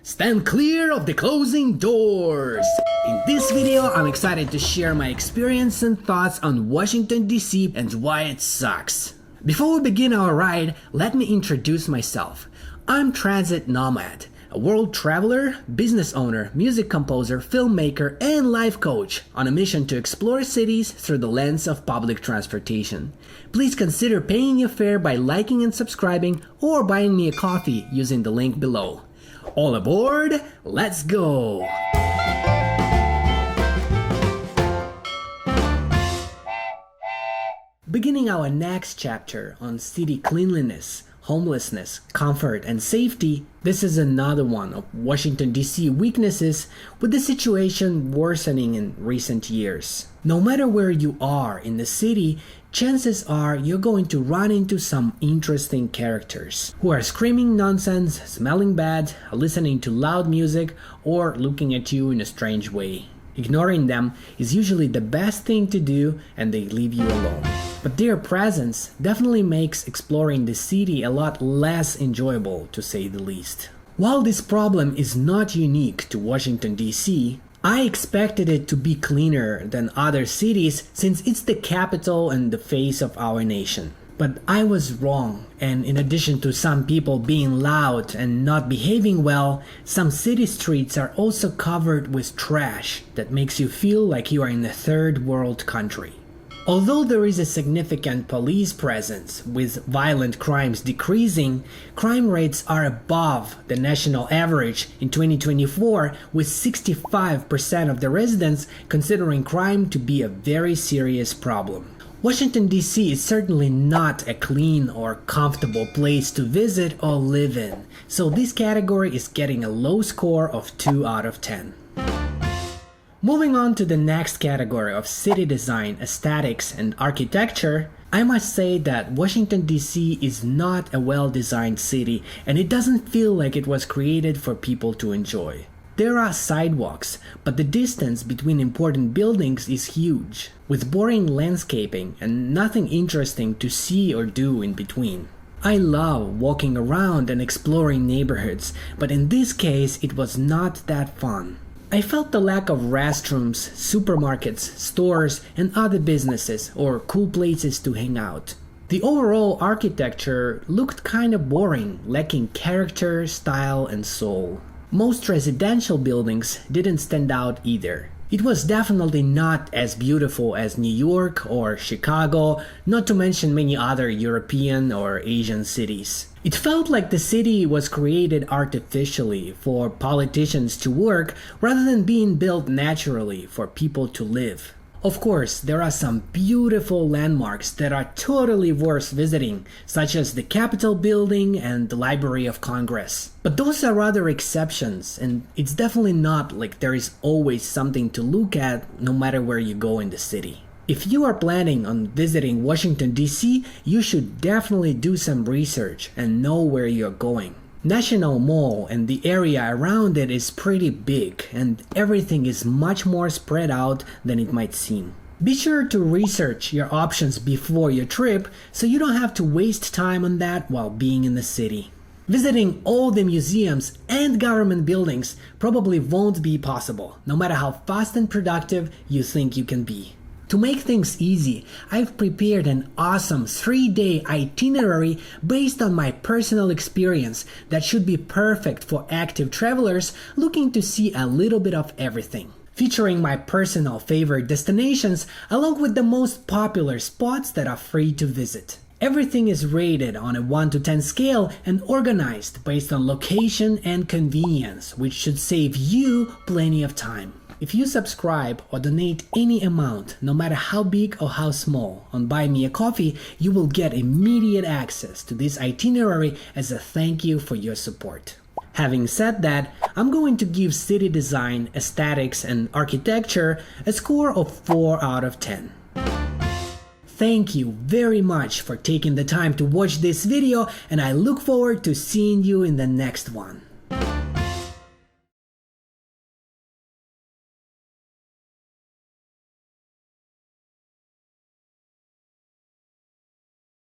Stand clear of the closing doors! In this video, I'm excited to share my experience and thoughts on Washington, D.C. and why it sucks. Before we begin our ride, let me introduce myself. I'm Transit Nomad, a world traveler, business owner, music composer, filmmaker, and life coach on a mission to explore cities through the lens of public transportation. Please consider paying your fare by liking and subscribing or buying me a coffee using the link below. All aboard, let's go! Beginning our next chapter on city cleanliness, homelessness, comfort, and safety, this is another one of Washington, D.C. weaknesses, with the situation worsening in recent years. No matter where you are in the city, chances are you're going to run into some interesting characters who are screaming nonsense, smelling bad, listening to loud music, or looking at you in a strange way. Ignoring them is usually the best thing to do, and they leave you alone. But their presence definitely makes exploring the city a lot less enjoyable, to say the least. While this problem is not unique to Washington, D.C., I expected it to be cleaner than other cities since it's the capital and the face of our nation. But I was wrong, and in addition to some people being loud and not behaving well, some city streets are also covered with trash that makes you feel like you are in a third world country. Although there is a significant police presence, with violent crimes decreasing, crime rates are above the national average in 2024, with 65% of the residents considering crime to be a very serious problem. Washington, D.C. is certainly not a clean or comfortable place to visit or live in, so this category is getting a low score of 2 out of 10. Moving on to the next category of city design, aesthetics, and architecture, I must say that Washington, D.C. is not a well-designed city, and it doesn't feel like it was created for people to enjoy. There are sidewalks, but the distance between important buildings is huge, with boring landscaping and nothing interesting to see or do in between. I love walking around and exploring neighborhoods, but in this case it was not that fun. I felt the lack of restrooms, supermarkets, stores, and other businesses or cool places to hang out. The overall architecture looked kinda boring, lacking character, style, and soul. Most residential buildings didn't stand out either. It was definitely not as beautiful as New York or Chicago, not to mention many other European or Asian cities. It felt like the city was created artificially for politicians to work rather than being built naturally for people to live. Of course, there are some beautiful landmarks that are totally worth visiting, such as the Capitol Building and the Library of Congress. But those are rather exceptions, and it's definitely not like there is always something to look at no matter where you go in the city. If you are planning on visiting Washington, D.C., you should definitely do some research and know where you're going. National Mall and the area around it is pretty big, and everything is much more spread out than it might seem. Be sure to research your options before your trip so you don't have to waste time on that while being in the city. Visiting all the museums and government buildings probably won't be possible, no matter how fast and productive you think you can be. To make things easy, I've prepared an awesome 3-day itinerary based on my personal experience that should be perfect for active travelers looking to see a little bit of everything. Featuring my personal favorite destinations along with the most popular spots that are free to visit. Everything is rated on a 1 to 10 scale and organized based on location and convenience, which should save you plenty of time. If you subscribe or donate any amount, no matter how big or how small, on Buy Me a Coffee, you will get immediate access to this itinerary as a thank you for your support. Having said that, I'm going to give city design, aesthetics, and architecture a score of 4 out of 10. Thank you very much for taking the time to watch this video, and I look forward to seeing you in the next one.